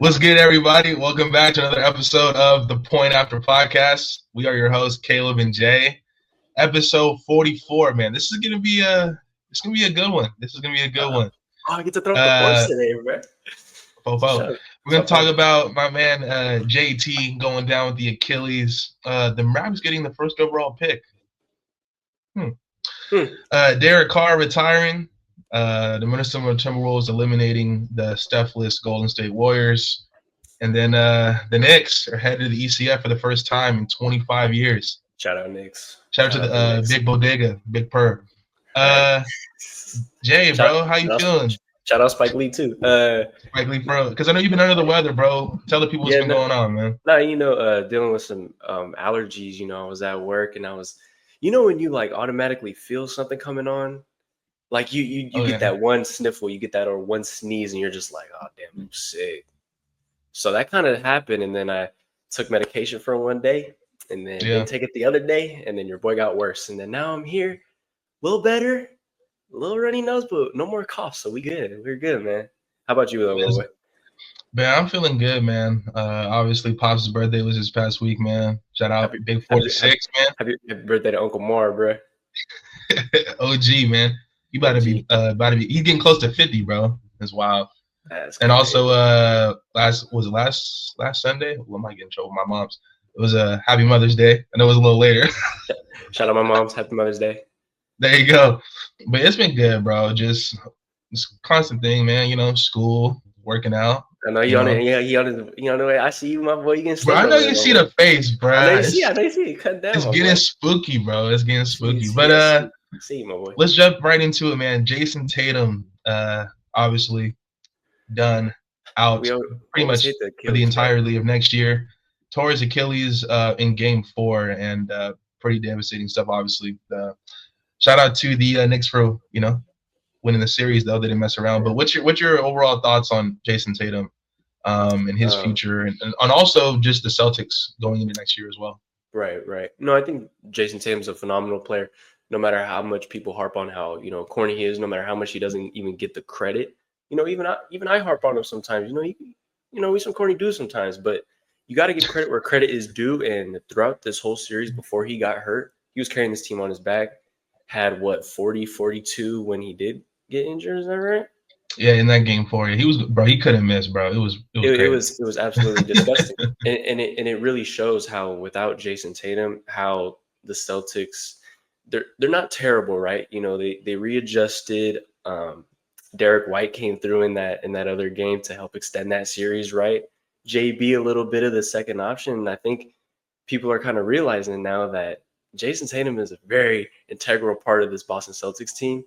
What's good, everybody? Welcome back to another episode of the Point After Podcast. We are your hosts, Caleb and Jay. Episode 44, man. This is gonna be a good one. I get to throw up the points today, bro. We're gonna talk about my man JT going down with the Achilles. The Mavs getting the first overall pick. Derek Carr retiring. The Minnesota Timberwolves eliminating the Steph-less Golden State Warriors. And then the Knicks are headed to the ECF for the first time in 25 years. Shout out Knicks. Shout out to the Big Bodega, Big Purr. Jay, bro, how you feeling? Shout out Spike Lee, too. Spike Lee, bro, because I know you've been under the weather, bro. Tell the people what's been going on, man. No, dealing with some allergies. I was at work and I was, when you like automatically feel something coming on, like you get that one sniffle, you get that or one sneeze, and you're just like, oh damn, I'm sick. So that kind of happened, and then I took medication for one day, and then didn't take it the other day, and then your boy got worse, and then now I'm here, a little better, a little runny nose, but no more cough, so we're good, man. How about you, though, boy? Man, I'm feeling good, man. Obviously, Pop's birthday was this past week, man. Shout out Big 46, man. Happy birthday to Uncle Mar, bro. OG, man. You about to be he's getting close to 50, bro. It's wild. And crazy. Also last Sunday? Well, I might get in trouble with my mom's. It was a Happy Mother's Day. I know it was a little later. Shout out my mom's Happy Mother's Day. There you go. But it's been good, bro. Just this constant thing, man. School, working out. I know you on it. Yeah, you on the way. I see you, my boy. You getting bro, I know you see the face, bro. I know you see it. Cut down. It's getting spooky, bro. It's getting spooky. But see, my boy. Let's jump right into it, man. Jayson Tatum, obviously done out pretty much for the entirety of next year. Tore his Achilles in Game 4, and pretty devastating stuff. Obviously, shout out to the Knicks for winning the series, though they didn't mess around. But what's your overall thoughts on Jayson Tatum and his future, and also just the Celtics going into next year as well? Right. No, I think Jayson Tatum's a phenomenal player. No matter how much people harp on how corny he is, no matter how much he doesn't even get the credit, even I harp on him sometimes. We some corny dudes sometimes, but you got to give credit where credit is due. And throughout this whole series, before he got hurt, he was carrying this team on his back. Had 42 when he did get injured. Is that right? Yeah, in that Game 4, he couldn't miss, bro. It was absolutely disgusting, and it really shows how without Jayson Tatum, how the Celtics. They're not terrible, right? They readjusted. Derek White came through in that other game to help extend that series, right? JB a little bit of the second option. And I think people are kind of realizing now that Jayson Tatum is a very integral part of this Boston Celtics team.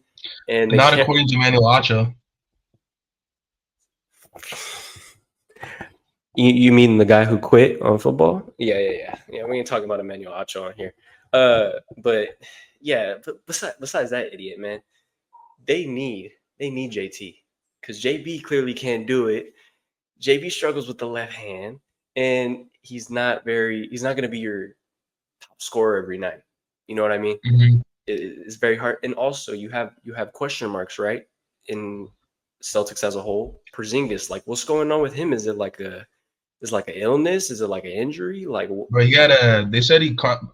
And not according to Manuel Acho. You mean the guy who quit on football? Yeah. We ain't talking about Emmanuel Acho on here. But besides that idiot, man, they need JT because JB clearly can't do it. JB struggles with the left hand, and he's not going to be your top scorer every night. You know what I mean? Mm-hmm. It's very hard, and also you have question marks, right? In Celtics as a whole, Porzingis, like what's going on with him? Is it like an illness? Is it like an injury? Like, bro, they said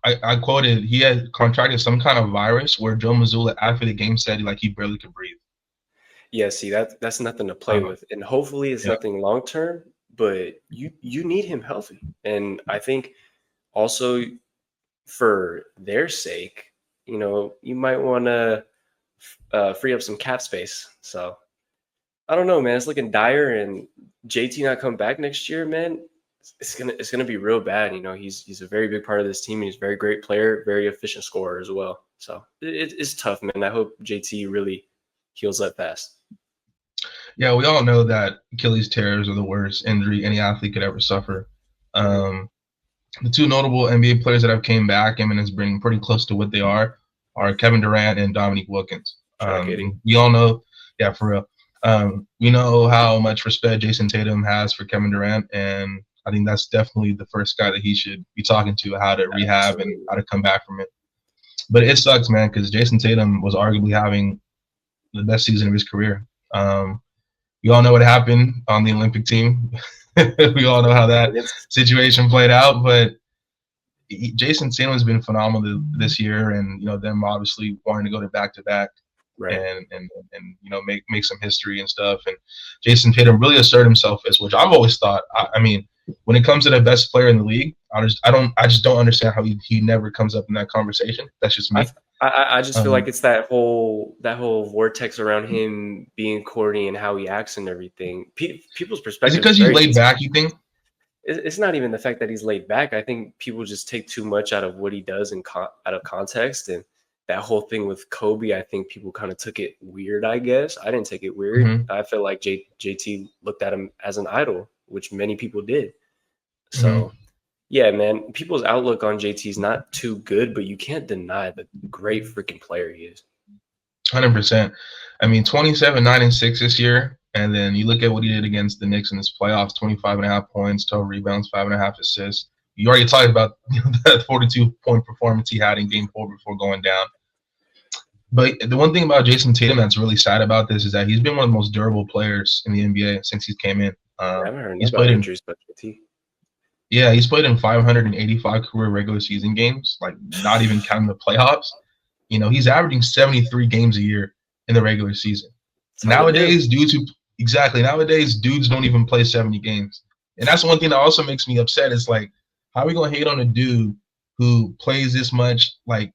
I quoted, he had contracted some kind of virus where Joe Mazzulla after the game said he barely could breathe. Yeah, see, that's nothing to play with. And hopefully it's nothing long term, but you need him healthy. And I think also for their sake, you might want to free up some cap space. So I don't know, man. It's looking dire, and JT not come back next year, man. It's gonna be real bad. He's a very big part of this team, and he's a very great player, very efficient scorer as well. So it's tough, man. I hope JT really heals up fast. Yeah, we all know that Achilles tears are the worst injury any athlete could ever suffer. The two notable NBA players that have came back and has been pretty close to what they are Kevin Durant and Dominique Wilkins. We all know, for real. We know how much respect Jayson Tatum has for Kevin Durant, and I think that's definitely the first guy that he should be talking to, how to rehab and how to come back from it. But it sucks, man, because Jayson Tatum was arguably having the best season of his career. We all know what happened on the Olympic team. We all know how that situation played out. But Jayson Tatum has been phenomenal this year, and them obviously wanting to go to back-to-back. Right. And make some history and stuff. And Jayson Tatum really asserted himself as, which I've always thought. I mean, when it comes to the best player in the league, I just don't understand how he never comes up in that conversation. That's just me. I just feel like it's that whole vortex around him being corny and how he acts and everything. People's perspective. Is it because he's laid back, you think? It's not even the fact that he's laid back. I think people just take too much out of what he does out of context. And that whole thing with Kobe, I think people kind of took it weird, I guess. I didn't take it weird. Mm-hmm. I feel like JT looked at him as an idol, which many people did. So, yeah, man, people's outlook on JT is not too good, but you can't deny the great freaking player he is. 100%. I mean, 27, 9, and 6 this year. And then you look at what he did against the Knicks in this playoffs, 25.5 points, 12 rebounds, 5.5 assists. You already talked about that 42-point performance he had in Game 4 before going down. But the one thing about Jayson Tatum that's really sad about this is that he's been one of the most durable players in the NBA since he came in. I haven't heard about injuries, but yeah, he's played in 585 career regular season games, like not even counting the playoffs. He's averaging 73 games a year in the regular season. Nowadays, dudes don't even play 70 games. And that's one thing that also makes me upset. Is like, how are we going to hate on a dude who plays this much, like,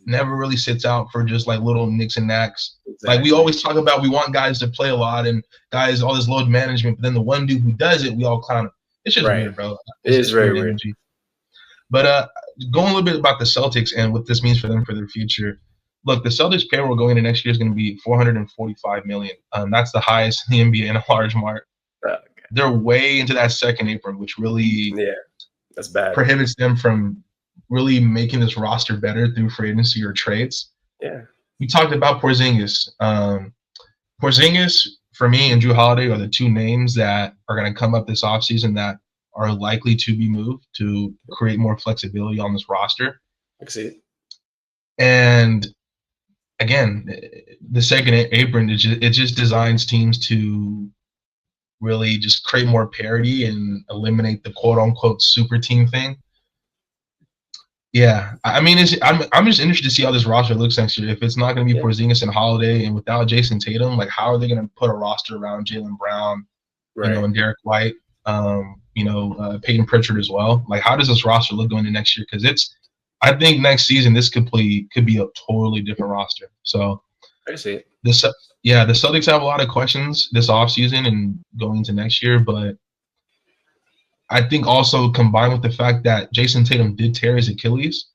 never really sits out for just like little nicks and knacks. Exactly. Like we always talk about, we want guys to play a lot and guys, all this load management, but then the one dude who does it, we all clown him. It's just weird, bro. It is very weird. But going a little bit about the Celtics and what this means for them for their future. Look, the Celtics payroll going into next year is going to be $445 million. That's the highest in the NBA in a large mark. Okay. They're way into that second apron, which really that's bad. Prohibits them from really making this roster better through free agency or trades. Yeah. We talked about Porzingis. Porzingis, for me, and Jrue Holiday are the two names that are going to come up this offseason that are likely to be moved to create more flexibility on this roster. I can see it. And again, the second apron, it just designs teams to really just create more parity and eliminate the quote-unquote super team thing. Yeah, I mean, I'm just interested to see how this roster looks next year. If it's not going to be Porzingis and Holiday, and without Jayson Tatum, like how are they going to put a roster around Jaylen Brown, and Derek White, Peyton Pritchard as well? Like, how does this roster look going into next year? Because I think next season this could be a totally different roster. So I see it. The Celtics have a lot of questions this offseason and going into next year, but I think also combined with the fact that Jayson Tatum did tear his Achilles,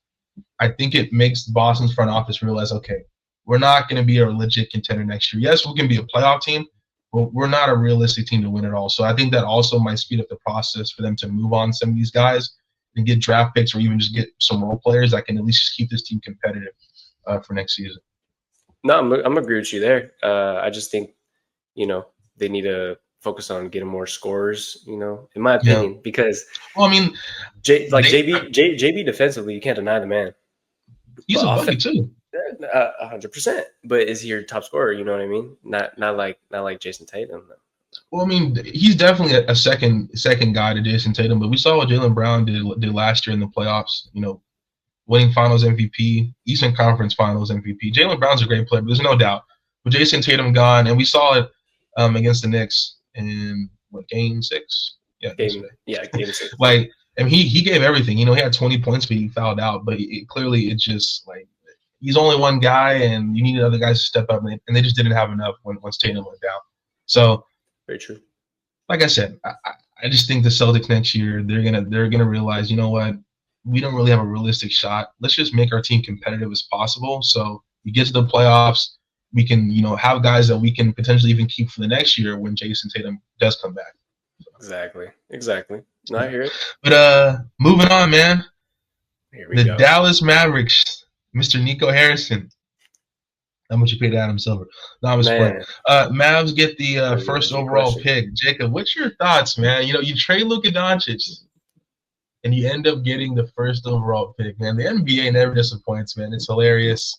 I think it makes Boston's front office realize, okay, we're not going to be a legit contender next year. Yes, we can be a playoff team, but we're not a realistic team to win it all. So I think that also might speed up the process for them to move on some of these guys and get draft picks or even just get some role players that can at least just keep this team competitive for next season. No, I'm agree with you there. I just think, they need to focus on getting more scorers, in my opinion, because JB defensively, you can't deny the man. He's a bucket too. 100%. But is he your top scorer? You know what I mean? Not like Jayson Tatum. Well, I mean, he's definitely a second guy to Jayson Tatum, but we saw what Jaylen Brown did last year in the playoffs. Winning Finals MVP, Eastern Conference Finals MVP. Jaylen Brown's a great player, but there's no doubt. With Jayson Tatum gone, and we saw it against the Knicks in Game 6? Yeah, Game 6. Like, and he gave everything. He had 20 points, but he fouled out. But it's just like he's only one guy, and you needed other guys to step up, and they just didn't have enough once Tatum went down. So, very true. Like I said, I just think the Celtics next year they're gonna realize, you know what, we don't really have a realistic shot. Let's just make our team competitive as possible. So we get to the playoffs. We can, have guys that we can potentially even keep for the next year when Jayson Tatum does come back. Exactly. No, I hear it. But moving on, man. Here we go. Dallas Mavericks, Mr. Nico Harrison. How much you paid Adam Silver? No, I was playing. Mavs get the first overall pick. Jacob, what's your thoughts, man? You trade Luka Doncic, and you end up getting the first overall pick, man. The NBA never disappoints, man. It's hilarious.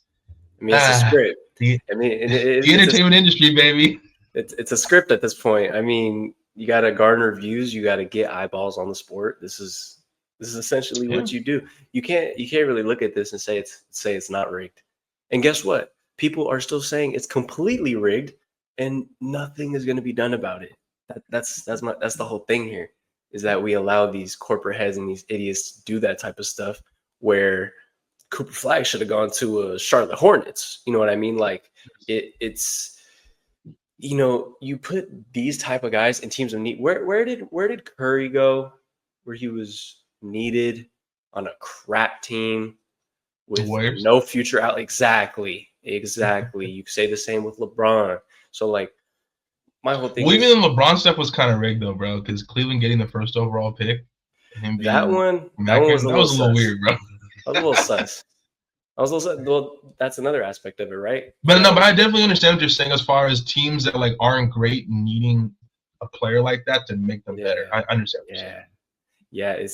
I mean, it's a script. The entertainment industry, baby. It's a script at this point. I mean, you got to garner views, you got to get eyeballs on the sport. This is essentially Yeah. what you do. You can't really look at this and say it's not rigged. And guess what? People are still saying it's completely rigged, and nothing is going to be done about it. That's the whole thing here, is that we allow these corporate heads and these idiots to do that type of stuff, where Cooper Flag should have gone to Charlotte Hornets. You know what I mean? Like it's you put these type of guys in teams of need. Where did Curry go? Where he was needed on a crap team The with Warriors. no future out. Exactly. You say the same with LeBron. So like my whole thing Well, is even the LeBron stuff was kind of rigged though, bro, because Cleveland getting the first overall pick, and him that being one. from That one was Akron, a that little was a little sus. weird, bro. I was a little sus. Well, that's another aspect of it, right? But no, but So I definitely understand what you're saying as far as teams that like aren't great needing a player like that to make them better. yeah, I understand what you're saying. yeah, yeah.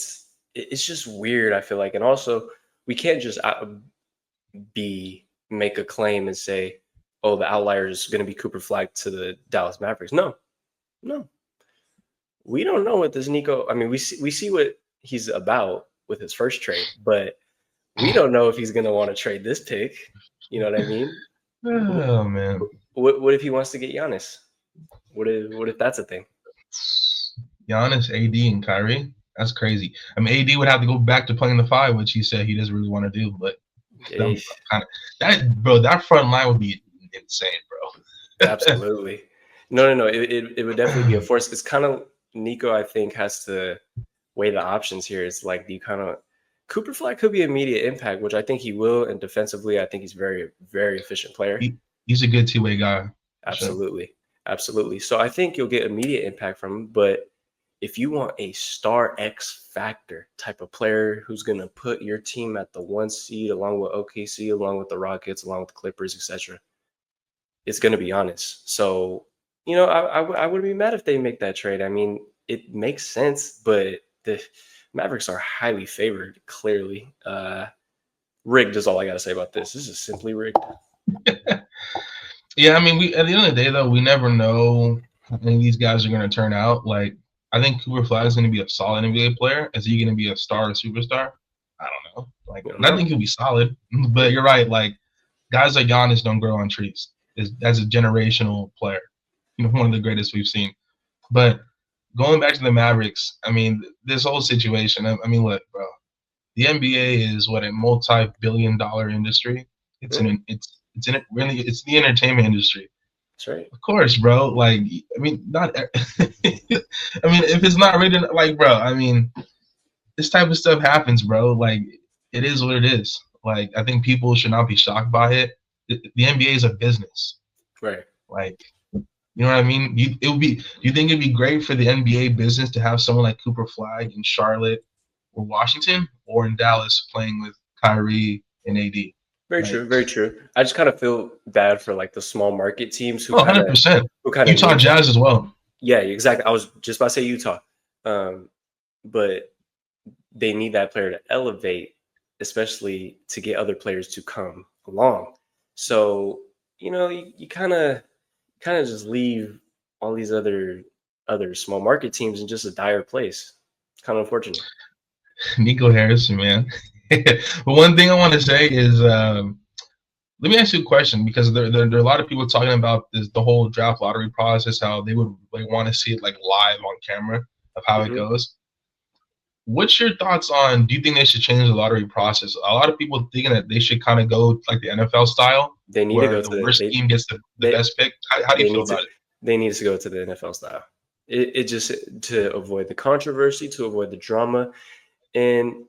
It's just weird. I feel like, and also we can't just make a claim and say, oh, the outlier is going to be Cooper Flag to the Dallas Mavericks. No, no, we don't know what this Nico. I mean, we see what he's about with his first trade, but we don't know if he's going to want to trade this pick. You know what I mean? Oh man, What if he wants to get Giannis? What if that's a thing? Giannis, AD, and Kyrie. That's crazy. I mean, AD would have to go back to playing the five, which he said he doesn't really want to do. But that Eh, kind of that front line would be insane, bro. Absolutely. No. It would definitely be a force. It's kind of Nico, I think, has to weigh the options here. It's like, do you kind of Cooper Flag could be immediate impact, which I think he will, and defensively, I think he's very, very efficient player. He's a good two-way guy. Absolutely, absolutely. So I think you'll get immediate impact from him. But if you want a star X factor type of player who's going to put your team at the 1 seed, along with OKC, along with the Rockets, along with the Clippers, etc., it's going to be honest. So, I wouldn't be mad if they make that trade. I mean, it makes sense, but the Mavericks are highly favored, clearly. Rigged is all I got to say about this. This is simply rigged. Yeah, I mean, we at the end of the day, though, we never know how any of these guys are going to turn out. Like, I think Cooper Flag is going to be a solid NBA player. Is he going to be a star or superstar? I don't know. Like, I don't and I know. think he'll be solid. But you're right. Like, guys like Giannis don't grow on trees. That's a generational player. One of the greatest we've seen. But going back to the Mavericks, I mean, this whole situation. I mean, look, bro. The NBA is what a multi-billion-dollar industry. It's Yeah, an it's in it really it's the entertainment industry. that's right. Of course, bro. Like, I mean, not. I mean, if it's not written, like, bro. I mean, this type of stuff happens, bro. Like, it is what it is. Like, I think people should not be shocked by it. The NBA is a business. Right. Like, you know what I mean? It would be. Do you think it'd be great for the NBA business to have someone like Cooper Flag in Charlotte or Washington or in Dallas playing with Kyrie and AD? Very Like, true. Very true. I just kind of feel bad for like the small market teams who oh, kind of 100%. who kind of Utah need that. Jazz as well. Yeah, exactly. I was just about to say Utah, but they need that player to elevate, especially to get other players to come along. So you kind of just leave all these other small market teams in just a dire place. It's kind of unfortunate. Nico Harrison, man. But one thing I want to say is, let me ask you a question because there are a lot of people talking about the whole draft lottery process, how they would want to see it like live on camera of how it Hmm. goes. What's your thoughts on? Do you think they should change the lottery process? A lot of people thinking that they should kind of go like the NFL style, They need to where go the to the worst team gets the they best pick. How do you they feel need to about it? they need to go to the NFL style. It just to avoid the controversy, to avoid the drama, and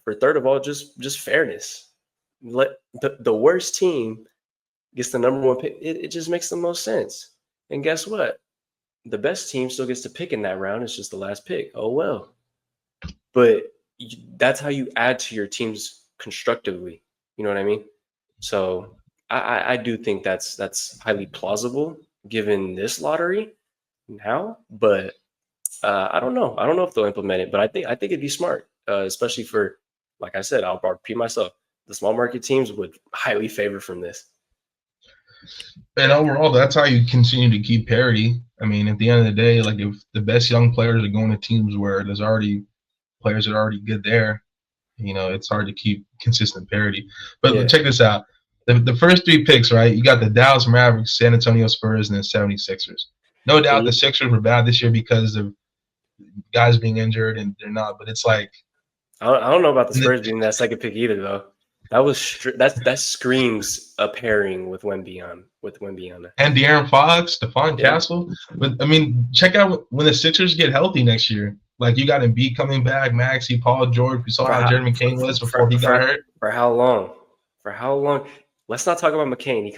for third of all, just fairness. Let the worst team gets the number one pick. It just makes the most sense. And guess what? The best team still gets to pick in that round. It's just the last pick. Oh well. But that's how you add to your teams constructively. You know what I mean? So I do think that's highly plausible given this lottery now. But I don't know. I don't know if they'll implement it. But I think it'd be smart, especially for, like I said, I'll repeat myself. The small market teams would highly favor from this. And overall, that's how you continue to keep parity. I mean, at the end of the day, like if the best young players are going to teams where there's already players that are already good there, it's hard to keep consistent parity. But check this out. The first three picks, right? You got the Dallas Mavericks, San Antonio Spurs, and the 76ers. No doubt the Sixers were bad this year because of guys being injured, and they're not. But it's like I don't know about the Spurs being that second pick either, though. That screams a pairing with Wembyana. And De'Aaron Fox, Stephon Castle. But I mean, check out when the Sixers get healthy next year. Like you got Embiid coming back, Maxey, Paul George. We saw how Jeremy McCain was before he got hurt. For how long? For how long? Let's not talk about McCain.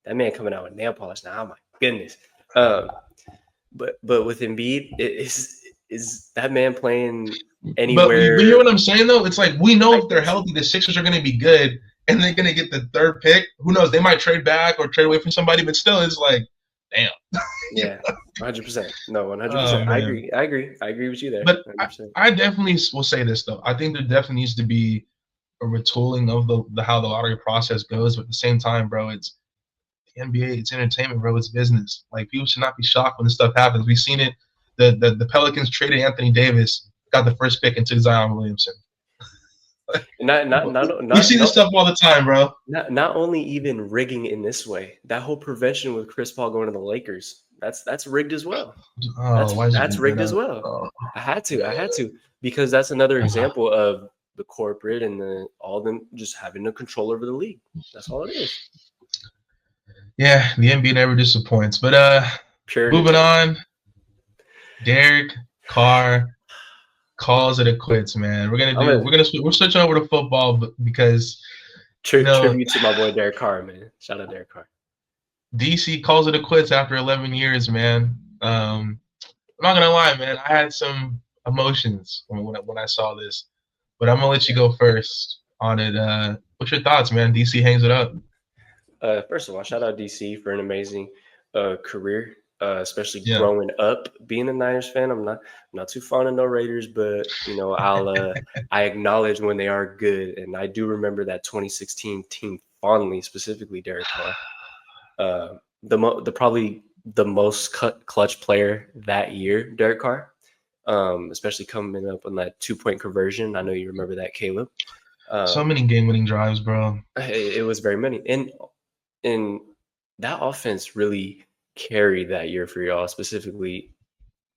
That man coming out with nail polish now. Oh my goodness. But with Embiid, is that man playing anywhere? But you hear what I'm saying though? It's like we know if they're healthy, the Sixers are going to be good, and they're going to get the third pick. Who knows? They might trade back or trade away from somebody, but still, it's like, damn. Yeah, 100%. No, 100%. I agree with you there. But I definitely will say this though. I think there definitely needs to be a retooling of the how the lottery process goes. But at the same time, bro, it's the NBA. It's entertainment, bro. It's business. Like people should not be shocked when this stuff happens. We've seen it. The Pelicans traded Anthony Davis, got the first pick, and took Zion Williamson. We see this stuff all the time, bro. Not only even rigging in this way. That whole prevention with Chris Paul going to the Lakers. That's rigged as well. That's rigged as well. Oh. I had to because that's another example of the corporate and all them just having the control over the league. That's all it is. Yeah, the NBA never disappoints. But moving on, Derek Carr calls it a quits, man. We're switching over to football because tribute to my boy Derek Carr, man. Shout out Derek Carr. DC calls it a quits after 11 years, man. I'm not gonna lie, man. I had some emotions when I saw this, but I'm gonna let you go first on it. What's your thoughts, man? DC hangs it up. First of all, shout out DC for an amazing career, especially growing up being a Niners fan. I'm not too fond of no Raiders, but I acknowledge when they are good, and I do remember that 2016 team fondly, specifically Derek Carr. Probably the most clutch player that year, Derek Carr, especially coming up on that 2-point conversion. I know you remember that, Caleb. So many game-winning drives, bro. It was very many, and that offense really carried that year for y'all, specifically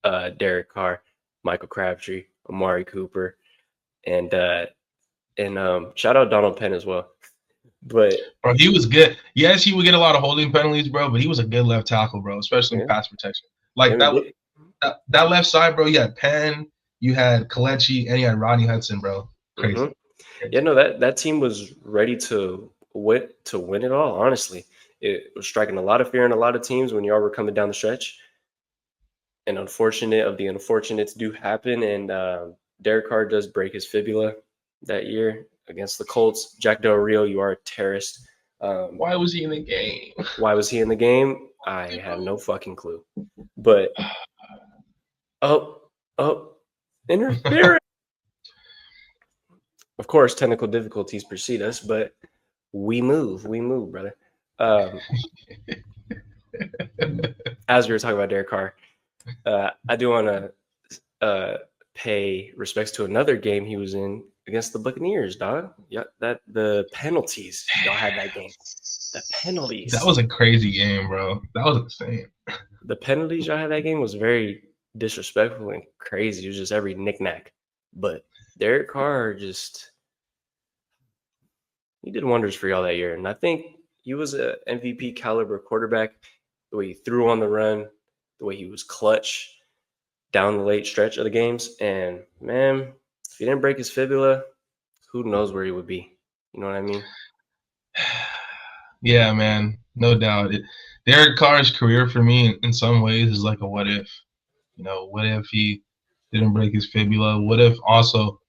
Derek Carr, Michael Crabtree, Amari Cooper, and shout out Donald Penn as well. But bro, he was good. Yes, he would get a lot of holding penalties, bro, but he was a good left tackle, bro, especially in pass protection. Like that left side, bro, you had Penn, you had Kalechi, and you had Rodney Hudson, bro. Crazy. Mm-hmm. Yeah, no, that team was ready to win it all, honestly. It was striking a lot of fear in a lot of teams when y'all were coming down the stretch. And unfortunate of the unfortunates do happen, and Derek Carr does break his fibula that year against the Colts. Jack Del Rio, you are a terrorist. Why was he in the game? Why was he in the game? I have no fucking clue. But interference. Of course, technical difficulties precede us, but we move, brother. As we were talking about Derek Carr, I do want to pay respects to another game he was in against the Buccaneers, dog. Yeah, the penalties y'all had that game. The penalties. That was a crazy game, bro. That was insane. The penalties y'all had that game was very disrespectful and crazy. It was just every knick-knack. But Derek Carr he did wonders for y'all that year. And I think he was a MVP caliber quarterback. The way he threw on the run, the way he was clutch down the late stretch of the games. And man, if he didn't break his fibula, who knows where he would be? You know what I mean? Yeah, man, no doubt. Derek Carr's career for me in some ways is like a what if. What if he didn't break his fibula? What if also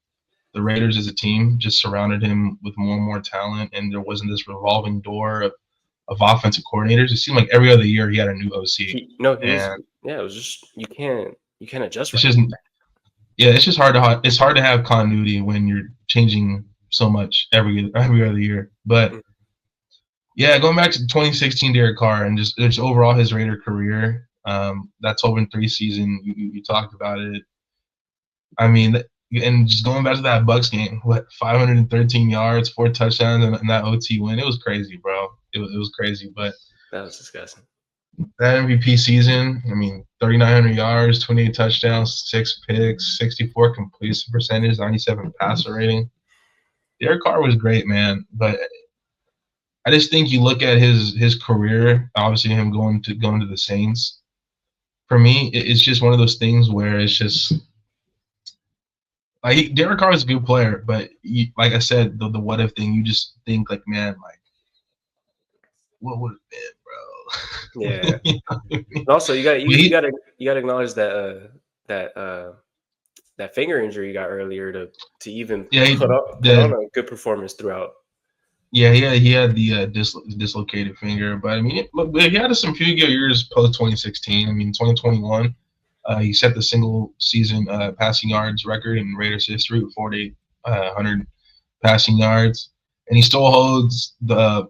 the Raiders as a team just surrounded him with more and more talent, and there wasn't this revolving door of offensive coordinators? It seemed like every other year he had a new OC. It was just you can't adjust. It's just hard to have continuity when you're changing so much every other year. But Yeah, going back to 2016 Derek Carr and just overall his Raider career, that 12-3 season, you talked about it. I mean, and just going back to that Bucks game, 513 yards, 4 touchdowns, and that OT win, it was crazy, bro. It was crazy. But That was disgusting. that MVP season, I mean, 3,900 yards, 28 touchdowns, 6 picks, 64 completion percentage, 97 passer rating. Derek Carr was great, man. But I just think you look at his career, obviously him going to the Saints. For me, it's just one of those things where it's just like Derek Carr is a good player, but like I said, the what if thing, you just think like, man, like what would have been, bro? Yeah. You know what I mean? And also, you got But you got to acknowledge that that finger injury you got earlier to even yeah, put on a good performance throughout. he had the dislocated finger, but I mean, look, he had some few good years post 2016. I mean, 2021. He set the single season passing yards record in Raiders history with 4,800 passing yards, and he still holds the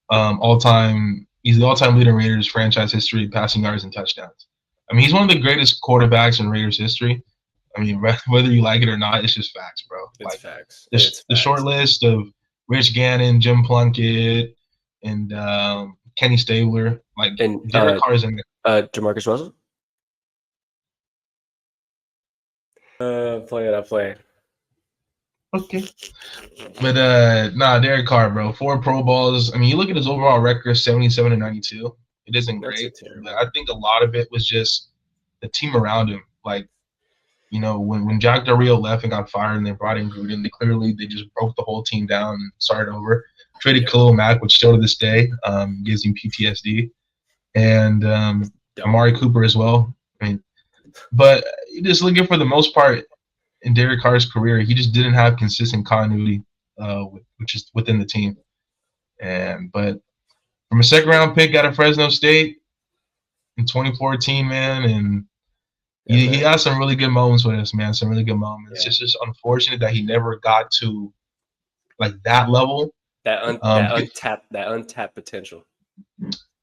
all-time. He's the all-time leader in Raiders franchise history passing yards and touchdowns. I mean, he's one of the greatest quarterbacks in Raiders history. I mean, whether you like it or not, it's just facts, bro. It's Like facts. the, It's the short facts. list of Rich Gannon, Jim Plunkett, and Kenny Stabler. Like And Derek Carr is in there. Jamarcus Russell. Play it. I play it. Okay. But Derek Carr, bro, 4 Pro Bowls. I mean, you look at his overall record, 77-92. It isn't Not too great, terrible. but I think a lot of it was just the team around him. Like, when Jack Del Rio left and got fired, and they brought in Gruden, they just broke the whole team down and started over. Traded Yep. Khalil Mack, which still to this day gives him PTSD, and Amari Cooper as well. I mean, but just looking for the most part in Derek Carr's career, he just didn't have consistent continuity, which is within the team. But from a second round pick out of Fresno State in 2014, man, and Yeah, he man. had some really good moments with us, man. Some really good moments. Yeah. It's just unfortunate that he never got to like that level. That untapped potential.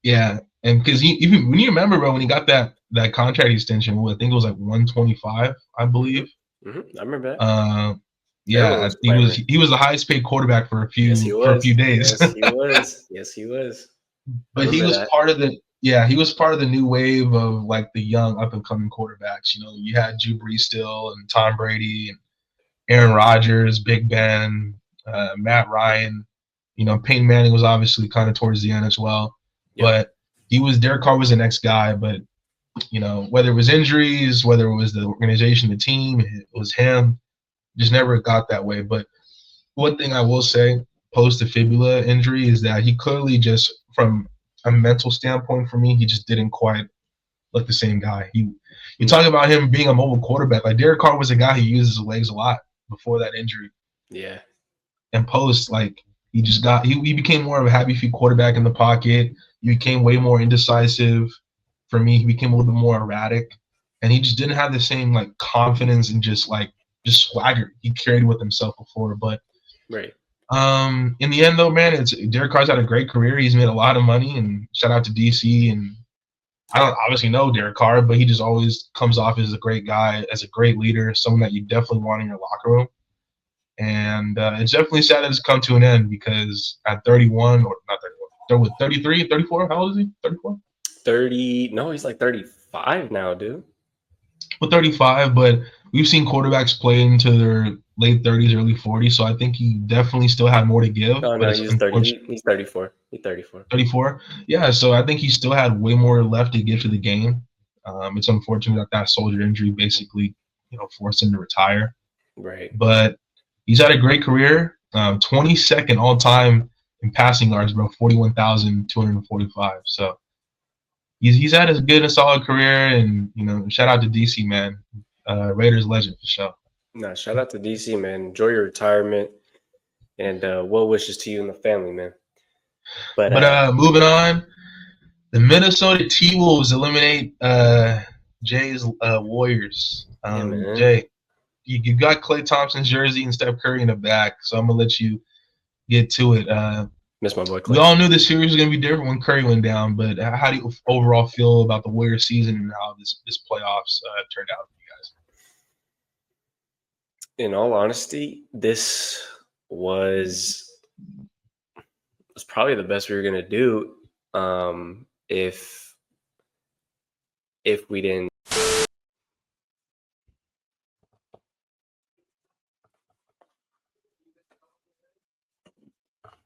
Yeah, and because even when you remember, bro, when he got that contract extension, I think it was like 125, I believe. Mm-hmm. I remember that. Everyone Yeah, was clamoring. he was the highest paid quarterback for a Yes, he few was. days. Yes, he was. Yes, he was. I But he remember was that. part of the new wave of like the young up and coming quarterbacks. You had Drew Brees still and Tom Brady and Aaron Rodgers, Big Ben, Matt Ryan. Peyton Manning was obviously kind of towards the end as well. Yep. But Derek Carr was the next guy. But whether it was injuries, whether it was the organization, the team, it was him. Just never got that way. But one thing I will say, post the fibula injury, is that he clearly just, from a mental standpoint, for me, he just didn't quite look the same guy. You talk about him being a mobile quarterback. Like Derek Carr was a guy who uses his legs a lot before that injury. Yeah. And post, like he became more of a happy feet quarterback in the pocket. He became way more indecisive. For me, he became a little bit more erratic, and he just didn't have the same like confidence and just swagger he carried with himself before. But Right. in the end, though, man, Derek Carr's had a great career. He's made a lot of money, and shout out to DC. And I don't obviously know Derek Carr, but he just always comes off as a great guy, as a great leader, someone that you definitely want in your locker room. And it's definitely sad that it's come to an end because at 31, or not 31, with 33, 34, how old is he? 34? 30. No, he's like 35 now, dude. Well, 35, but we've seen quarterbacks play into their late 30s, early 40s, so I think he definitely still had more to give. Oh, But no, it's he's 30. unfortunate. He's 34. He's 34. 34? Yeah, so I think he still had way more left to give to the game. It's unfortunate that shoulder injury basically, forced him to retire. Right. But he's had a great career. 22nd all time in passing yards, bro. 41,245. So he's had a good and solid career, and shout out to DC, man. Raiders legend for sure. No, shout out to DC, man. Enjoy your retirement, and well wishes to you and the family, man. But Moving on, the Minnesota T-Wolves eliminate Jay's Warriors. yeah, man. Jay, you got Klay Thompson's jersey and Steph Curry in the back, so I'm gonna let you get to it. Miss my boy We Clay. all knew the series was going to be different when Curry went down, but how do you overall feel about the Warriors season and how this playoffs turned out for you guys? In all honesty, this was probably the best we were gonna do. If we didn't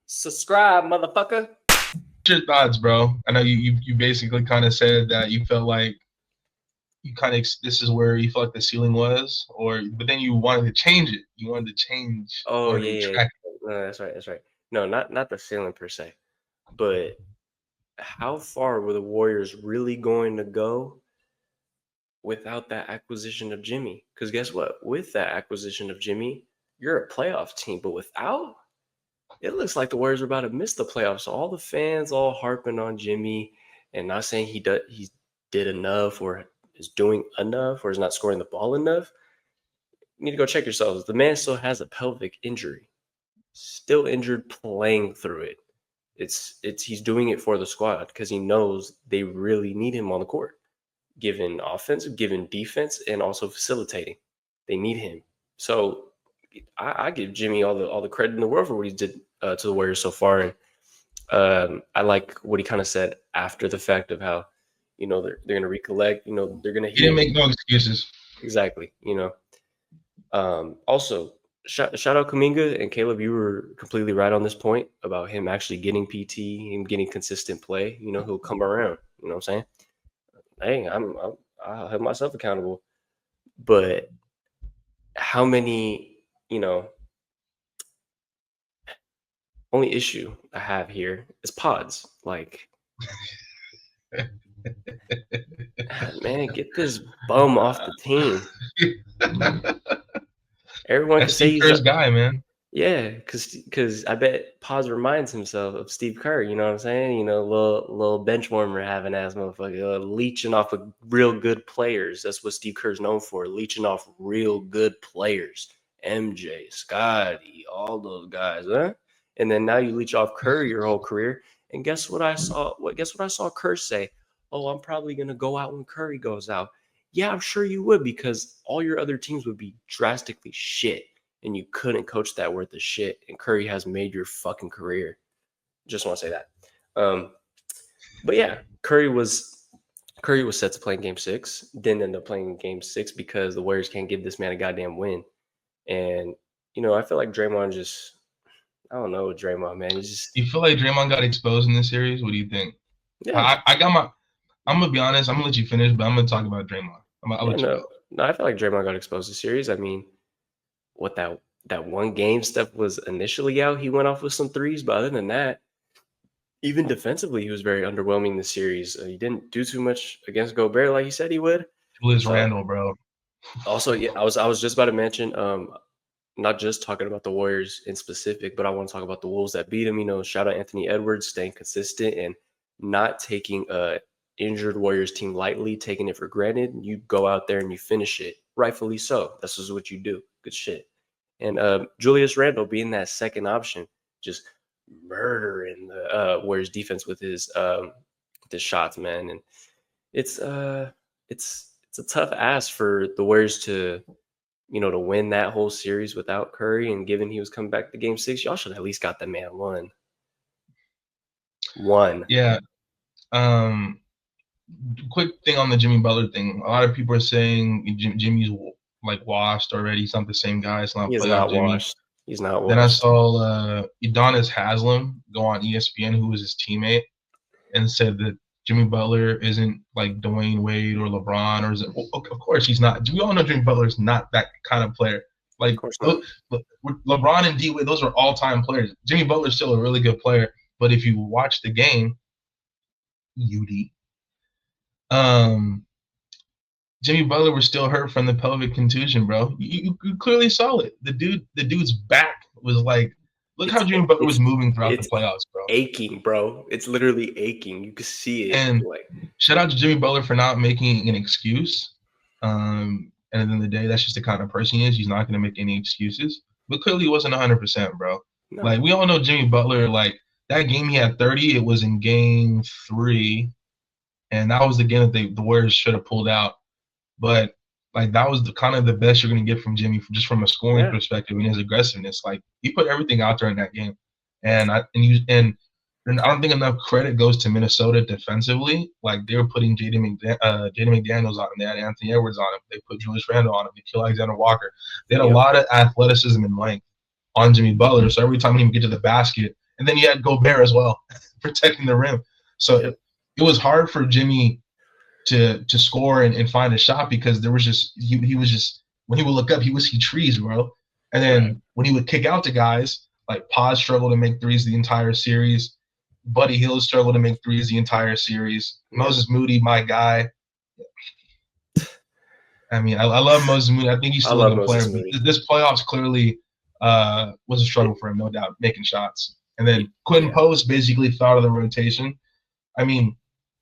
subscribe, motherfucker. What's your thoughts, bro? I know you basically kind of said that you felt like you kind of this is where you felt like the ceiling was, but then you wanted to change it. You wanted to change Oh or to yeah, yeah. retract. No, that's right. That's right. No, not the ceiling per se, but how far were the Warriors really going to go without that acquisition of Jimmy? Because guess what? With that acquisition of Jimmy, you're a playoff team, but without, it looks like the Warriors are about to miss the playoffs. So all the fans all harping on Jimmy and not saying he did enough or is doing enough or is not scoring the ball enough. You need to go check yourselves. The man still has a pelvic injury, still injured, playing through it. It's he's doing it for the squad because he knows they really need him on the court, given offensive, given defense, and also facilitating. They need him. So I give Jimmy all the credit in the world for what he did to the Warriors so far, and I like what he kind of said after the fact of how, they're going to recollect. They're going to He didn't heal. make no excuses. Exactly. Also, shout out Kuminga and Caleb. You were completely right on this point about him actually getting PT, him getting consistent play. He'll come around. You know what I'm saying? Hey, I'll have myself accountable. But how many, only issue I have here is pods. Like, man, get this bum off the team. Everyone can That's say Steve he's Kerr's guy, man. yeah, because I bet Paz reminds himself of Steve Kerr. You know what I'm saying? Little bench warmer having ass motherfucker, leeching off of real good players. That's what Steve Kerr's known for, leeching off real good players. MJ, Scotty, all those guys, huh? And then now you leech off Curry your whole career. And guess what I saw? Guess what I saw Kerr say? Oh, I'm probably gonna go out when Curry goes out. Yeah, I'm sure you would because all your other teams would be drastically shit and you couldn't coach that worth of shit. And Curry has made your fucking career. Just want to say that. But yeah, Curry was set to play in Game 6. Didn't end up playing in Game 6 because the Warriors can't give this man a goddamn win. And I feel like Draymond just, I don't know, Draymond, man. He's just, You feel like Draymond got exposed in this series? What do you think? yeah, I got my. I'm gonna be honest. I'm gonna let you finish, but I'm gonna talk about Draymond. I'll yeah, let you no, go. no. I feel like Draymond got exposed this series. I mean, what that one game stuff was initially out, he went off with some threes, but other than that, even defensively, he was very underwhelming this series. He didn't do too much against Gobert like he said he would. Julius So Randle, bro. also, yeah, I was just about to mention, not just talking about the Warriors in specific, but I want to talk about the Wolves that beat him. Shout out Anthony Edwards, staying consistent and not taking a injured Warriors team lightly, taking it for granted. You go out there and you finish it, rightfully so. This is what you do. Good shit. And Julius Randle being that second option, just murdering the Warriors defense with his shots, man. And it's it's a tough ask for the Warriors to to win that whole series without Curry. And given he was coming back to Game 6, y'all should at least got the man one. Yeah. Um. Quick thing on the Jimmy Butler thing. A lot of people are saying Jimmy's like washed already. He's not the same guy. It's He not is playoff not Jimmy. washed. He's not Then I washed. saw Udonis Haslam go on ESPN, who was his teammate, and said that Jimmy Butler isn't like Dwayne Wade or LeBron, or is it? Well, of course he's not. We all know Jimmy Butler is not that kind of player. Of Like course not. LeBron and D Wade, those are all-time players. Jimmy Butler's still a really good player, but if you watch the game, UD, um, Jimmy Butler was still hurt from the pelvic contusion, bro. You clearly saw it. The dude's back was like, look It's how Jimmy Butler was it's moving throughout the it's playoffs, bro. aching, bro. It's literally aching. You can see it. And Like, shout out to Jimmy Butler for not making an excuse. And at the end of the day, that's just the kind of person he is. He's not going to make any excuses. But clearly, he wasn't 100%, bro. no. Like we all know, Jimmy Butler. Like that game he had 30. It was in game 3, and that was the game that the Warriors should have pulled out. But like that was the kind of the best you're gonna get from Jimmy, just from a scoring Yeah. perspective and his aggressiveness. Like he put everything out there in that game, and I don't think enough credit goes to Minnesota defensively. Like they were putting Jaden McDaniels on him, they had Anthony Edwards on him, they put Julius Randle on him, they killed Alexander Walker. They had a Yep. lot of athleticism and length on Jimmy Butler. So every time he would get to the basket, and then you had Gobert as well protecting the rim. So it was hard for Jimmy to score and find a shot because there was just he was just when he would look up he would see trees, bro. And then when he would kick out to guys, like Paz struggled to make threes the entire series. Buddy Hield struggled to make threes the entire series. Moses Moody, my guy. I mean, I love Moses Moody. I think he's still a good player. But this playoffs clearly was a struggle for him, no doubt, making shots. And then Quentin Post basically fell out of the rotation. I mean,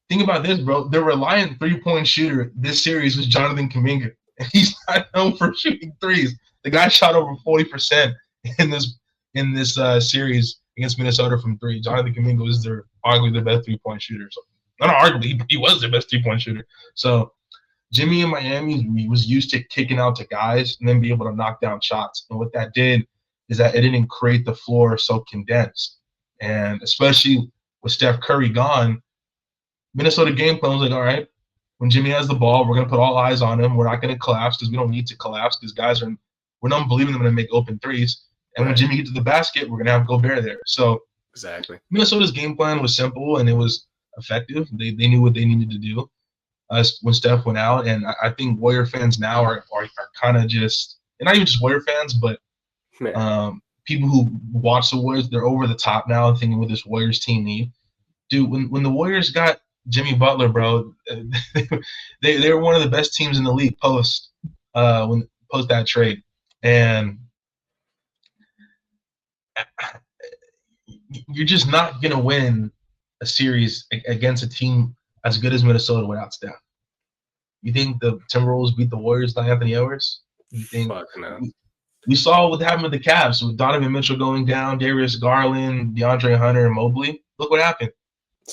think about this, bro. The reliant three-point shooter this series was Jonathan Kuminga. And he's not known for shooting threes. The guy shot over 40% in this series against Minnesota from three. Jonathan Kuminga was arguably the best three-point shooter. So not arguably, he was the best three-point shooter. So Jimmy in Miami was used to kicking out to guys and then be able to knock down shots. And what that did is that it didn't create the floor so condensed. And especially with Steph Curry gone, Minnesota game plan was like, all right, when Jimmy has the ball, we're going to put all eyes on him. We're not going to collapse because we don't need to collapse because guys we're not believing them to make open threes. And when Jimmy gets to the basket, we're going to have Gobert there. So exactly, Minnesota's game plan was simple and it was effective. They knew what they needed to do when Steph went out. And I think Warrior fans now are kind of just, and not even just Warrior fans, but people who watch the Warriors, they're over the top now thinking what this Warriors team need. Dude, when the Warriors got Jimmy Butler, bro, they were one of the best teams in the league post that trade. And you're just not going to win a series against a team as good as Minnesota without Steph. You think the Timberwolves beat the Warriors by Anthony Edwards? You think we saw what happened with the Cavs with Donovan Mitchell going down, Darius Garland, DeAndre Hunter, and Mobley? Look what happened.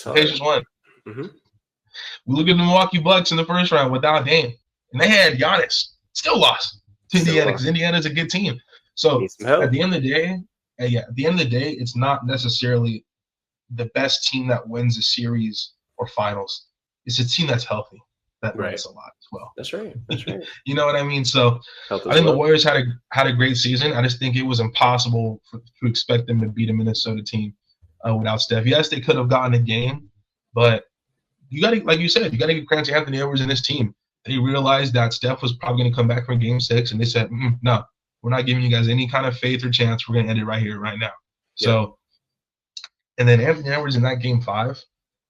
The Pacers won. Mm-hmm. We look at the Milwaukee Bucks in the first round without Dame, and they had Giannis. Still lost to Indiana because Indiana's a good team. So at the end of the day, it's not necessarily the best team that wins a series or finals. It's a team that's healthy that wins a lot as well. That's right. You know what I mean? So I think the Warriors had a great season. I just think it was impossible to expect them to beat a Minnesota team without Steph. Yes, they could have gotten a game, but you got to, like you said, you got to give credit to Anthony Edwards and his team. They realized that Steph was probably going to come back from Game 6, and they said, no, we're not giving you guys any kind of faith or chance. We're going to end it right here, right now. So, and then Anthony Edwards in that Game 5,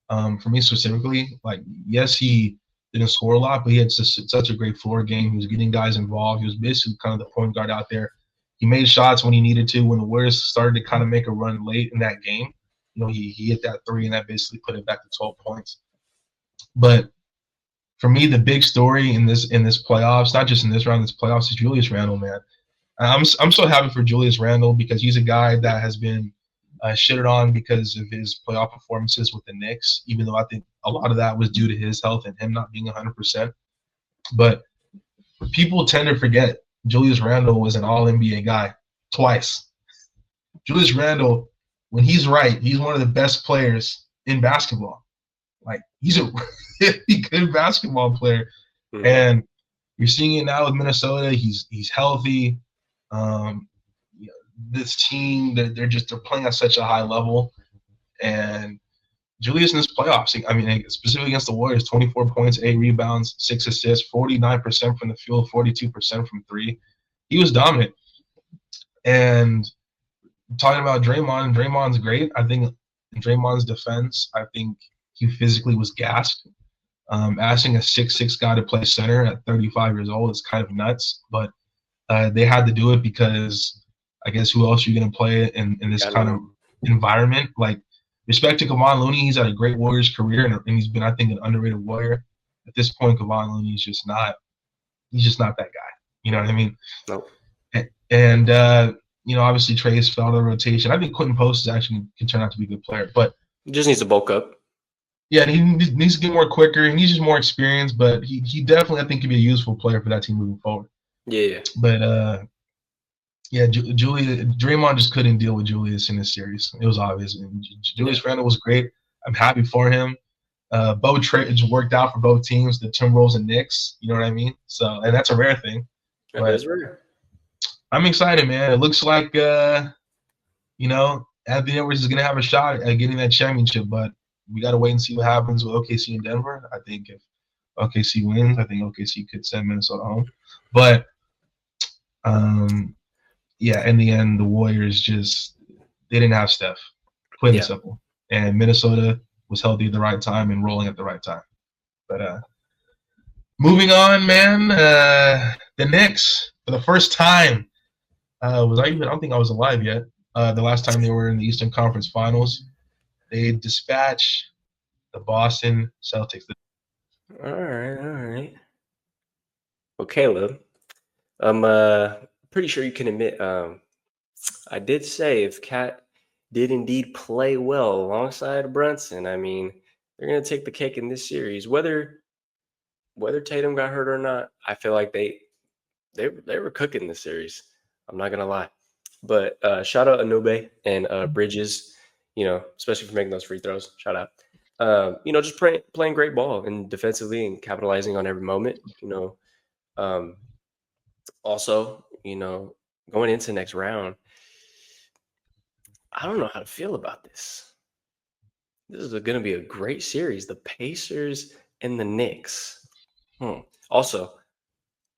for me specifically, like, yes, he didn't score a lot, but he had such a great floor game. He was getting guys involved. He was basically kind of the point guard out there. He made shots when he needed to. When the Warriors started to kind of make a run late in that game, he hit that three, and that basically put it back to 12 points. But for me, the big story in this playoffs, not just in this round, this playoffs, is Julius Randle, man. I'm so happy for Julius Randle because he's a guy that has been shitted on because of his playoff performances with the Knicks, even though I think a lot of that was due to his health and him not being 100%. But people tend to forget Julius Randle was an all-NBA guy twice. Julius Randle, when he's right, he's one of the best players in basketball. Like, he's a really good basketball player. Mm-hmm. And you're seeing it now with Minnesota. He's healthy. This team, they're playing at such a high level. And Julius in this playoffs, I mean, specifically against the Warriors, 24 points, 8 rebounds, 6 assists, 49% from the field, 42% from three. He was dominant. And talking about Draymond's great. I think in Draymond's defense, I think he physically was gassed. Asking a 6'6" guy to play center at 35 years old is kind of nuts, but they had to do it because I guess who else are you going to play in this kind of environment? Like, respect to Kevon Looney, he's had a great Warriors career, and he's been, I think, an underrated Warrior. At this point, Kevon Looney is just not that guy. You know what I mean? Nope. And obviously Trace fell out of the rotation. I think Quentin Post actually can turn out to be a good player, but Just needs to bulk up. yeah, and he needs to get more quicker. He needs just more experience, but he definitely I think could be a useful player for that team moving forward. Yeah. But yeah, Draymond just couldn't deal with Julius in this series. It was obvious. And Julius Randle was great. I'm happy for him. Both trades worked out for both teams, the Timberwolves and Knicks. You know what I mean? So, and that's a rare thing. That is rare. I'm excited, man. It looks like Anthony Edwards is gonna have a shot at getting that championship, but we got to wait and see what happens with OKC and Denver. I think if OKC wins, I think OKC could send Minnesota home. But yeah, in the end, the Warriors they didn't have Steph. Plain and simple. And Minnesota was healthy at the right time and rolling at the right time. But moving on, man, the Knicks for the first time I don't think I was alive yet. The last time they were in the Eastern Conference Finals, they dispatched the Boston Celtics. All right. Well, Caleb, I'm pretty sure you can admit I did say if Cat did indeed play well alongside Brunson, I mean, they're going to take the cake in this series. Whether Tatum got hurt or not, I feel like they were cooking this series. I'm not going to lie. But shout out Anube and Bridges, especially for making those free throws. Shout out. Just playing great ball and defensively and capitalizing on every moment. Also, going into next round, I don't know how to feel about this. This is going to be a great series. The Pacers and the Knicks. Also,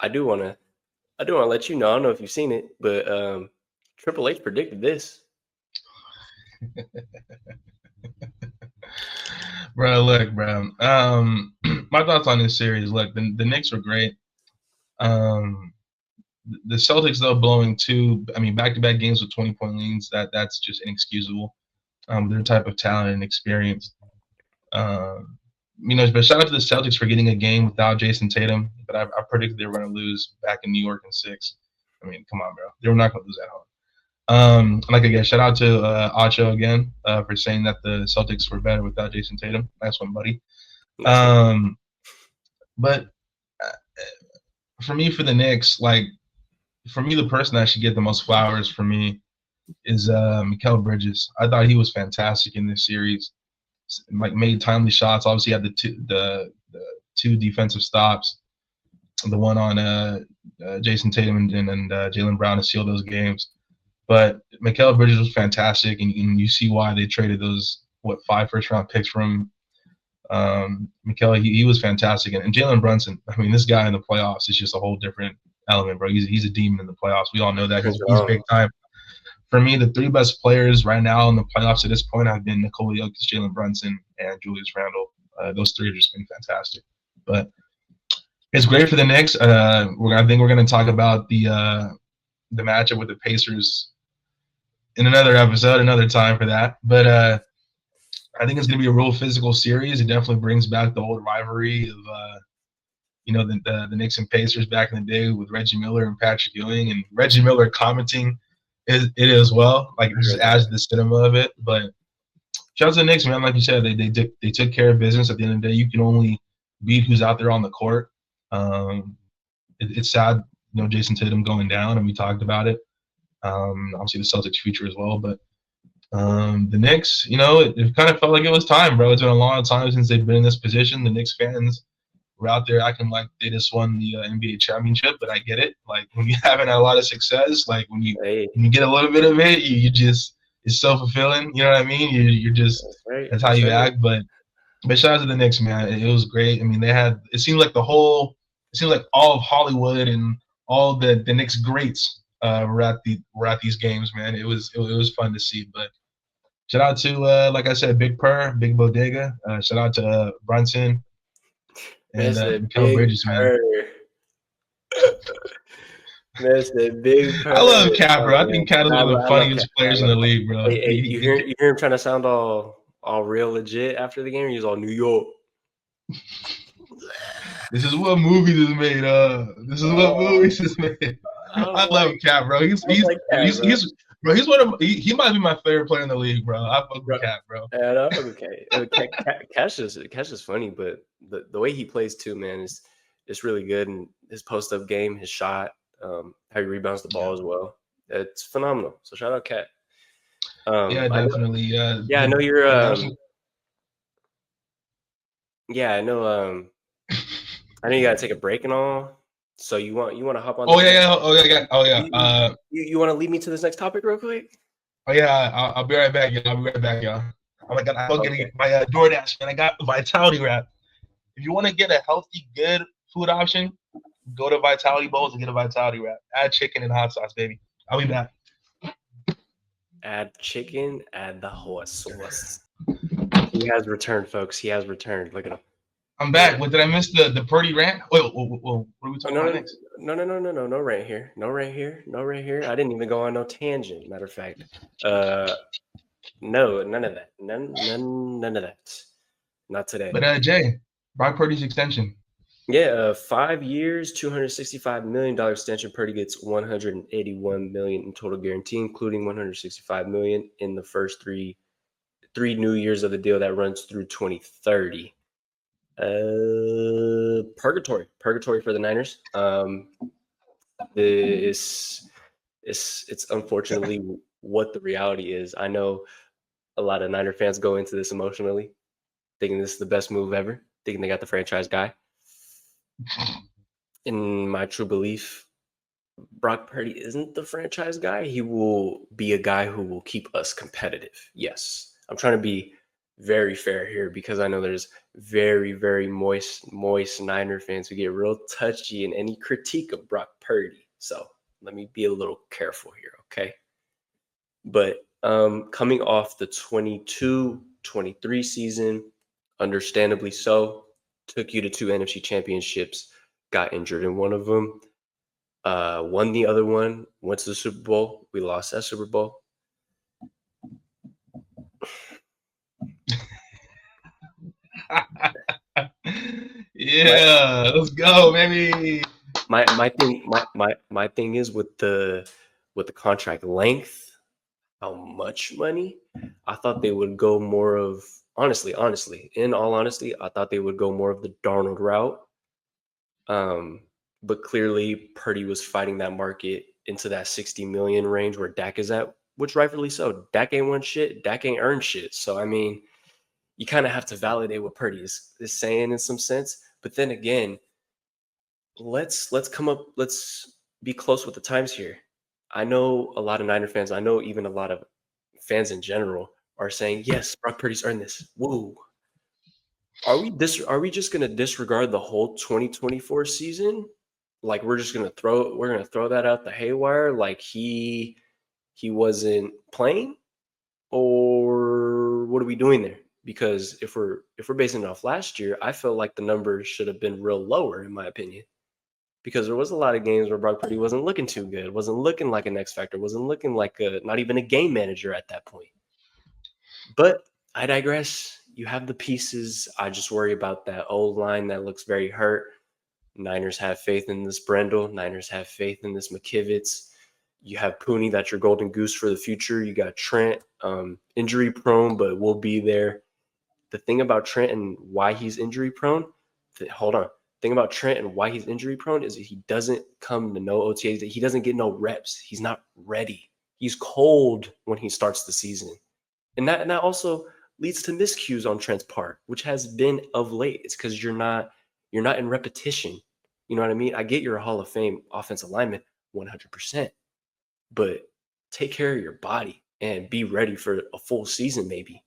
I do want to let you know. I don't know if you've seen it, but Triple H predicted this. Bro, look, bro. My thoughts on this series. Look, the Knicks were great. The Celtics, though, blowing back-to-back games with 20-point leads, that's just inexcusable. Their type of talent and experience. But shout out to the Celtics for getting a game without Jayson Tatum. But I predicted they were going to lose back in New York in 6. I mean, come on, bro. They were not going to lose at home. Again, shout out to Acho again for saying that the Celtics were better without Jayson Tatum. Nice one, buddy. But for the Knicks, the person that should get the most flowers for me is Mikal Bridges. I thought he was fantastic in this series. Made timely shots. Obviously, had the two defensive stops. The one on Jayson Tatum and Jaylen Brown to seal those games. But Mikal Bridges was fantastic, and you see why they traded those 5 first-round picks from Mikal. He was fantastic, and Jalen Brunson. I mean, this guy in the playoffs is just a whole different element, bro. He's a demon in the playoffs. We all know that. He's big time. For me, the 3 best players right now in the playoffs at this point have been Nikola Jokic, Jalen Brunson, and Julius Randle. Those 3 have just been fantastic. But it's great for the Knicks. I think we're going to talk about the matchup with the Pacers in another episode, another time for that. But I think it's going to be a real physical series. It definitely brings back the old rivalry of the Knicks and Pacers back in the day with Reggie Miller and Patrick Ewing, and Reggie Miller commenting it as well. It just adds to the cinema of it. But shout out to the Knicks, man. Like you said, they took care of business. At the end of the day, you can only beat who's out there on the court. It's sad, Jayson Tatum going down, and we talked about it. Obviously, the Celtics' future as well. But the Knicks, it kind of felt like it was time, bro. It's been a long time since they've been in this position. The Knicks fans were out there acting like they just won the NBA championship, but I get it. When you haven't had a lot of success, when you get a little bit of it, you just it's self-fulfilling. You know what I mean? You're just that's how you act. But shout out to the Knicks, man. It was great. I mean, it seemed like all of Hollywood and all the Knicks greats were at these games, man. It was fun to see. But shout out to like I said, Big Purr, Big Bodega. Shout out to Brunson and Mikal Bridges, man. That's the Big Purr. I love Cat, bro. I think Cat is one of the funniest players in the league, bro. Hey, you hear him trying to sound all real legit after the game? He's all New York. This is what movies is made of. This is what movies is made. I love Cap, bro. I was like, yeah, bro. Bro. He's one of he might be my favorite player in the league, bro. I fuck with Cap, bro. Yeah, no, okay. Cash is funny, but the way he plays too, man, is really good. And his post up game, his shot, how he rebounds the ball as well, it's phenomenal. So shout out Cat. Yeah, definitely. Yeah, I know you're. the national. Yeah, I know. I know you gotta take a break and all. So you want to hop on? Oh yeah. You want to lead me to this next topic real quick? Oh yeah. I'll be right back, y'all. Oh my god, I'm gonna get my DoorDash, man. I got Vitality Wrap. If you want to get a healthy, good food option, go to Vitality Bowls and get a Vitality Wrap. Add chicken and hot sauce, baby. I'll be back. Add chicken, add the hot sauce. He has returned, folks. He has returned. Look at him. I'm back. What did I miss? The Purdy rant? What are we talking about next? No right here. No right here. I didn't even go on no tangent. Matter of fact, no, none of that. None of that. Not today. But Jay, Brock Purdy's extension. Yeah, 5 years, $265 million extension. Purdy gets $181 million in total guarantee, including $165 million in the first three new years of the deal that runs through 2030. Purgatory for the Niners. It's unfortunately what the reality is. I know a lot of Niner fans go into this emotionally, thinking this is the best move ever, thinking they got the franchise guy. In my true belief, Brock Purdy isn't the franchise guy. He will be a guy who will keep us competitive. Yes. I'm trying to be very fair here because I know there's very, very moist Niner fans who get real touchy in any critique of Brock Purdy. So let me be a little careful here, okay? But coming off the 22-23 season, understandably so, took you to 2 NFC championships, got injured in one of them, won the other one, went to the Super Bowl. We lost that Super Bowl. Yeah, let's go, baby. My thing is with the contract length, how much money. I thought they would go more of honestly, in all honesty, I thought they would go more of the Darnold route. But clearly Purdy was fighting that market into that 60 million range where Dak is at, which rightfully so. Dak ain't won shit. Dak ain't earned shit. So I mean, you kind of have to validate what Purdy is saying in some sense. But then again, let's be close with the times here. I know a lot of Niner fans, I know even a lot of fans in general are saying, yes, Brock Purdy's earned this. Whoa. Are we just gonna disregard the whole 2024 season? Like we're gonna throw that out the haywire like he wasn't playing? Or what are we doing there? Because if we're basing it off last year, I felt like the numbers should have been real lower, in my opinion. Because there was a lot of games where Brock Purdy wasn't looking too good, wasn't looking like an X factor, wasn't looking like not even a game manager at that point. But I digress. You have the pieces. I just worry about that old line that looks very hurt. Niners have faith in this Brendel. Niners have faith in this McKivitz. You have Pooney, that's your golden goose for the future. You got Trent, injury prone, but will be there. The thing about Trent and why he's injury prone, thing about Trent and why he's injury prone is that he doesn't come to no OTAs. He doesn't get no reps. He's not ready. He's cold when he starts the season. And that also leads to miscues on Trent's part, which has been of late. It's because you're not in repetition. You know what I mean? I get you're a Hall of Fame offensive lineman 100%, but take care of your body and be ready for a full season maybe.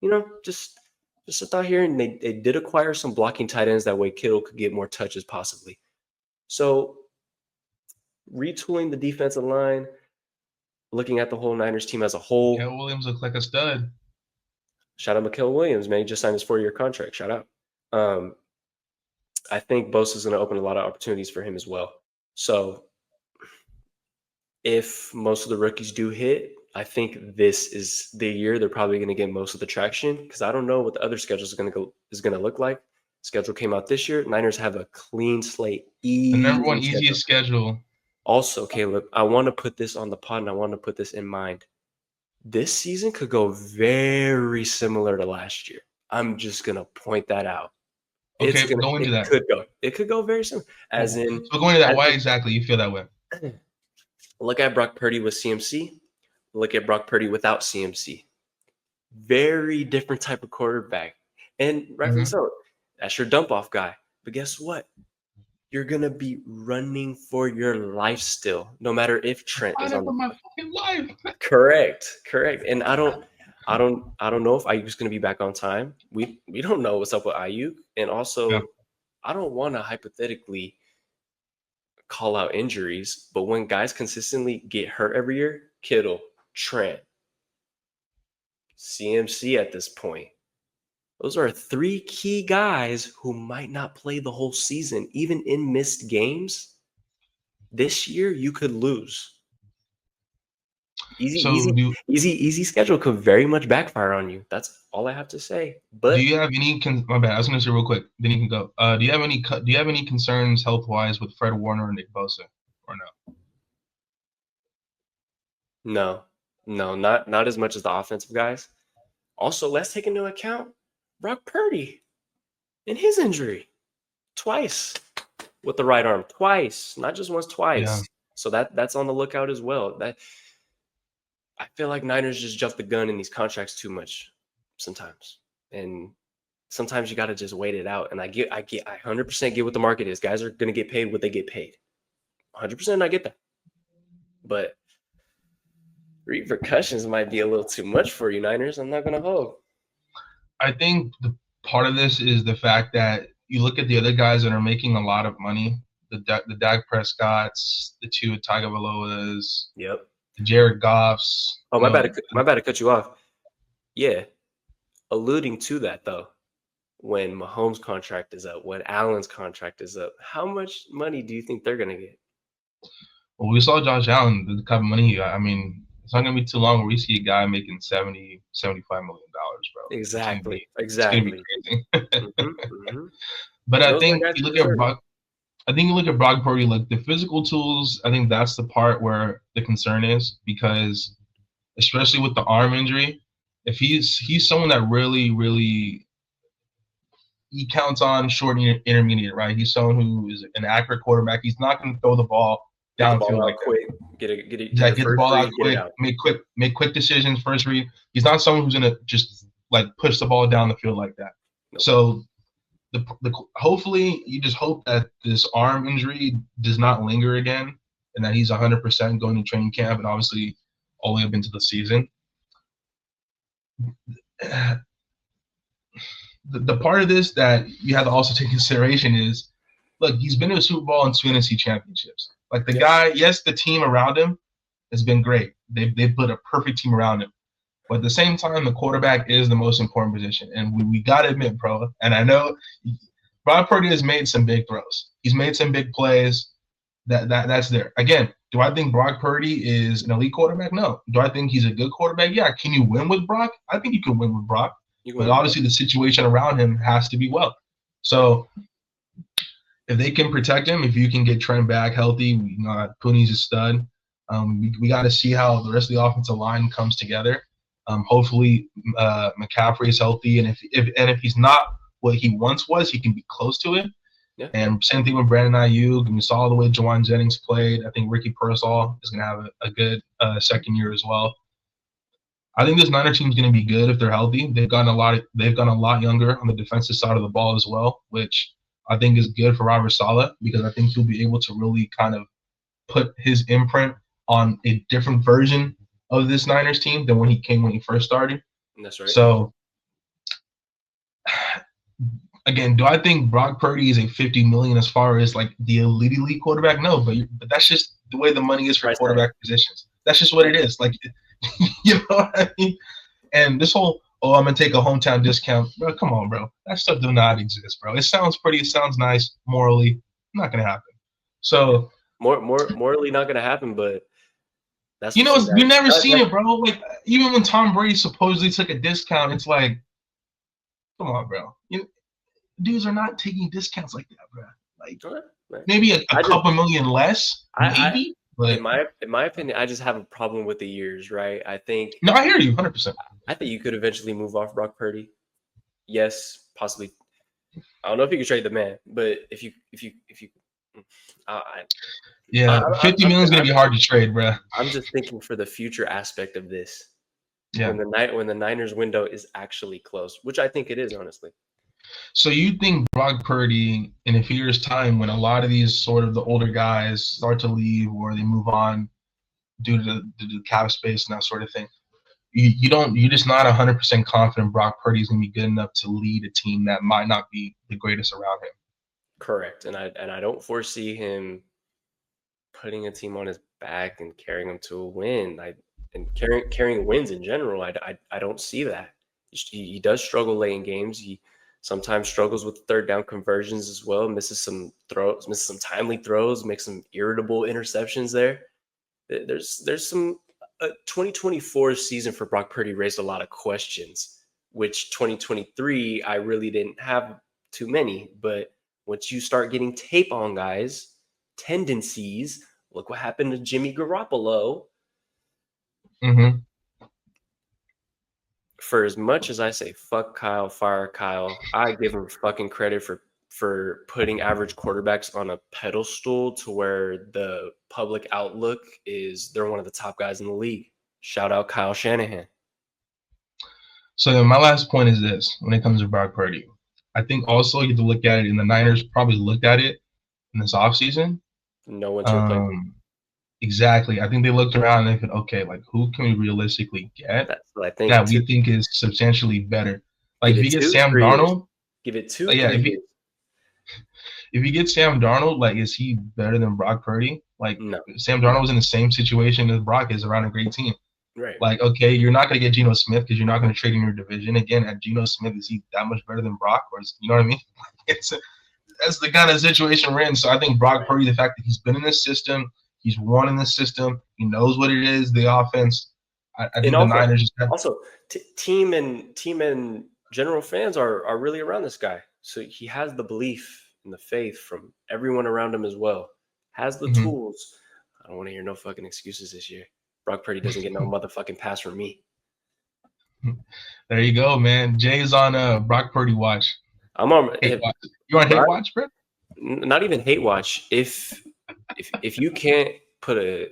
You know, just a thought here. And they did acquire some blocking tight ends. That way Kittle could get more touches possibly. So retooling the defensive line, looking at the whole Niners team as a whole. Yeah, Williams looks like a stud. Shout out Mikael Williams, man. He just signed his 4-year contract. Shout out. I think Bosa is going to open a lot of opportunities for him as well. So if most of the rookies do hit, I think this is the year they're probably going to get most of the traction because I don't know what the other schedule is going to look like. Schedule came out this year. Niners have a clean slate. The number one easiest schedule. Also, Caleb, I want to put this on the pod and I want to put this in mind. This season could go very similar to last year. I'm just gonna point that out. Okay, go into that. It could go very similar. As in, so going to that, why exactly you feel that way? Look at Brock Purdy with CMC. Look at Brock Purdy without CMC. Very different type of quarterback, and rightfully so. That's your dump off guy. But guess what? You're gonna be running for your life still, no matter if Trent is on the my fucking life. Correct. And I don't know if Ayuk's gonna be back on time. We don't know what's up with Ayuk, and also I don't want to hypothetically call out injuries, but when guys consistently get hurt every year, Kittle, Trent, CMC at this point, those are 3 key guys who might not play the whole season, even in missed games. This year, you could lose. Easy schedule could very much backfire on you. That's all I have to say. But do you have any? My bad. I was going to say real quick. Then you can go. Do you have any concerns health wise with Fred Warner and Nick Bosa, or no? No, not as much as the offensive guys. Also, let's take into account Brock Purdy and his injury twice with the right arm, twice, not just once, twice. Yeah. So that's on the lookout as well. That I feel like Niners just jump the gun in these contracts too much sometimes, and sometimes you got to just wait it out. And I 100% get what the market is. Guys are going to get paid what they get paid. 100% I get that, but repercussions might be a little too much for you, Niners. I'm not going to hold. I think the part of this is the fact that you look at the other guys that are making a lot of money, the Dak Prescotts, the Tua Tagovailoas, the Jared Goffs. Oh, my bad to cut you off. Yeah, alluding to that though, when Mahomes' contract is up, when Allen's contract is up, how much money do you think they're going to get? Well, we saw Josh Allen, the kind of money he got. I mean, it's not going to be too long where we see a guy making $70, $75 million, bro. Exactly. It's going to be crazy. But I think you look at Brock Purdy, like the physical tools. I think that's the part where the concern is, because especially with the arm injury, if he's someone that really he counts on short and intermediate, right? He's someone who is an accurate quarterback. He's not going to throw the ball downfield like quick. Get the ball out quick. Make quick decisions, first read. He's not someone who's going to just like push the ball down the field like that. Nope. So hopefully you just hope that this arm injury does not linger again, and that he's 100% going to training camp and obviously all the way up into the season. The part of this that you have to also take consideration is, look, he's been to a Super Bowl and 2 NFC championships. Like the guy, yes, the team around him has been great. They've put a perfect team around him. But at the same time, the quarterback is the most important position. And we got to admit, bro, and I know Brock Purdy has made some big throws. He's made some big plays. That's there. Again, do I think Brock Purdy is an elite quarterback? No. Do I think he's a good quarterback? Yeah. Can you win with Brock? I think you can win with Brock. But obviously the situation around him has to be well. So if they can protect him, if you can get Trent back healthy, Poone's a stud. We got to see how the rest of the offensive line comes together. Hopefully McCaffrey is healthy, and if he's not what he once was, he can be close to it. Yeah. And same thing with Brandon Ayuk, and we saw the way Jawan Jennings played. I think Ricky Pearsall is going to have a good second year as well. I think this Niner team is going to be good if they're healthy. They've gotten a lot younger on the defensive side of the ball as well, which I think is good for Robert Saleh, because I think he'll be able to really kind of put his imprint on a different version of this Niners team than when he first started. That's right. So again, do I think Brock Purdy is a $50 million as far as like the elite quarterback? No, but that's just the way the money is for quarterback positions. That's just what it is. Like, you know what I mean? And this whole, I'm gonna take a hometown discount, bro. Come on, bro. That stuff do not exist, bro. It sounds pretty. It sounds nice. Morally, not gonna happen. So morally not gonna happen, but that's you've never seen it, bro. Like even when Tom Brady supposedly took a discount, it's like, come on, bro. Dudes are not taking discounts like that, bro. Like maybe a couple million less, maybe. But in my opinion, I just have a problem with the years, right? no, I hear you 100%. I think you could eventually move off Brock Purdy. Yes, possibly. I don't know if you could trade the man, but if you, I, Yeah, 50 million is gonna be hard to trade, bro. I'm just thinking for the future aspect of this Yeah. when the Niners window is actually closed, which I think it is, honestly. So you think Brock Purdy in a few years' time, when a lot of these sort of the older guys start to leave or they move on due to the cap space and that sort of thing, you're just not 100% confident Brock Purdy is gonna be good enough to lead a team that might not be the greatest around him. Correct, and I don't foresee him putting a team on his back and carrying them to a win. And carrying wins in general. I don't see that. He does struggle late in games. He sometimes struggles with third down conversions as well. Misses some throws, misses some timely throws, makes some irritable interceptions there. There's some 2024 season for Brock Purdy raised a lot of questions, which 2023 I really didn't have too many. But once you start getting tape on guys, tendencies, look what happened to Jimmy Garoppolo. Mm-hmm. For as much as I say fuck Kyle, fire Kyle, I give him fucking credit for putting average quarterbacks on a pedestal to where the public outlook is they're one of the top guys in the league. Shout out Kyle Shanahan. So my last point is this: when it comes to Brock Purdy, I think also you have to look at it, and the Niners probably looked at it in this offseason. No one to replace him. Exactly. I think they looked around and they said, okay, like who can we realistically get That's what I think. that we think is substantially better? Like Give if it you get 2, Sam 3 years. Darnold, Give it 2, yeah, 3 years. if you get Sam Darnold, like is he better than Brock Purdy? Like No. Sam Darnold was in the same situation as Brock is around a great team. Right. Like, okay, you're not going to get Geno Smith because you're not going to trade in your division. Again, at Geno Smith, is he that much better than Brock? Or is, you know what I mean? That's the kind of situation we're in. So I think Brock Purdy, the fact that he's been in this system, he's won in this system, he knows what it is, the offense. I think the Niners just have. Also, team and general fans are really around this guy. So he has the belief and the faith from everyone around him as well. Has the tools. I don't want to hear no fucking excuses this year. Brock Purdy doesn't get no motherfucking pass from me. There you go, man. Jay's on Brock Purdy watch. I'm on hate watch. You on hate watch, bro? Not even hate watch. If you can't put a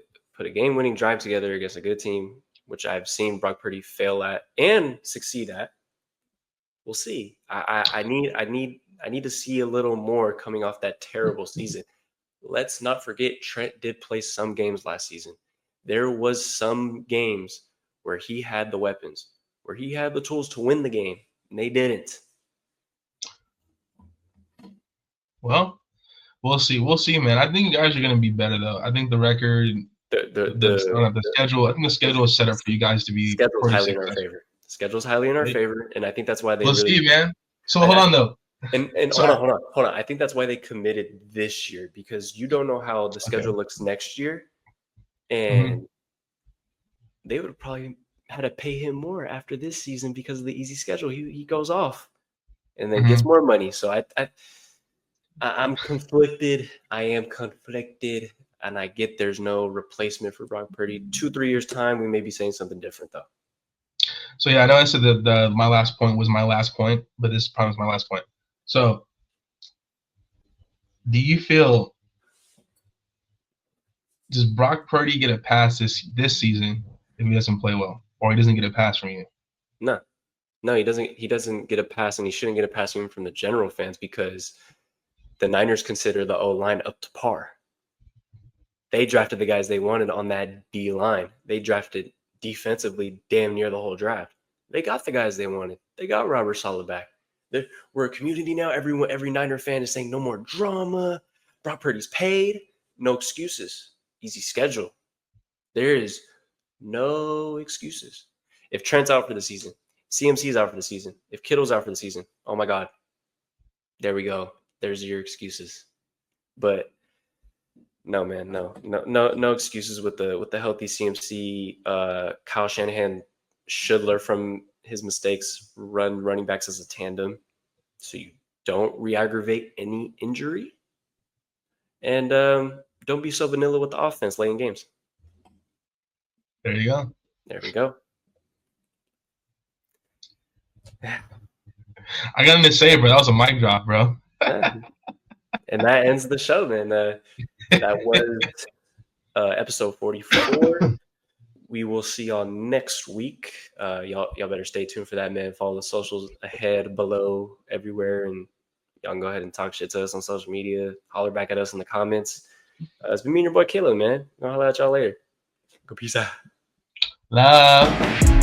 game-winning drive together against a good team, which I've seen Brock Purdy fail at and succeed at, we'll see. I need to see a little more coming off that terrible season. Let's not forget Trent did play some games last season. There was some games where he had the weapons, where he had the tools to win the game, and they didn't. Well, we'll see. We'll see, man. I think you guys are going to be better, though. I think the record, the schedule. I think the schedule is set up for you guys to be. Schedule's highly in our favor. Schedule's highly in our favor, and I think that's why they. We'll see, man. So hold on, though. And hold on. I think that's why they committed this year, because you don't know how the schedule looks next year, and they would have probably had to pay him more after this season because of the easy schedule. He goes off, and then gets more money. So I'm conflicted. I am conflicted, and I get there's no replacement for Brock Purdy. 2-3 years time, we may be saying something different though. So yeah, I know I said that my last point was my last point, but this probably was my last point. So, do you feel does Brock Purdy get a pass this season if he doesn't play well, or he doesn't get a pass from you? No, he doesn't. He doesn't get a pass, and he shouldn't get a pass even from the general fans because the Niners consider the O-line up to par. They drafted the guys they wanted on that D line. They drafted defensively damn near the whole draft. They got the guys they wanted. They got Robert Saleh back. We're a community now. Every Niner fan is saying no more drama. Brock Purdy's paid. No excuses. Easy schedule. There is no excuses. If Trent's out for the season, CMC's out for the season, if Kittle's out for the season, oh my God. There we go. There's your excuses. But no, man, no excuses with the healthy CMC. Kyle Shanahan should learn from his mistakes, running backs as a tandem so you don't re-aggravate any injury. And don't be so vanilla with the offense late in games. There you go. There we go. I got nothing to say, bro. That was a mic drop, bro. And that ends the show, man. That was episode 44. We will see y'all next week. Y'all better stay tuned for that, man. Follow the socials ahead, below, everywhere, and y'all can go ahead and talk shit to us on social media. Holler back at us in the comments. It's been me and your boy Caleb, man. I'll holler at y'all later. Go peace out. Love.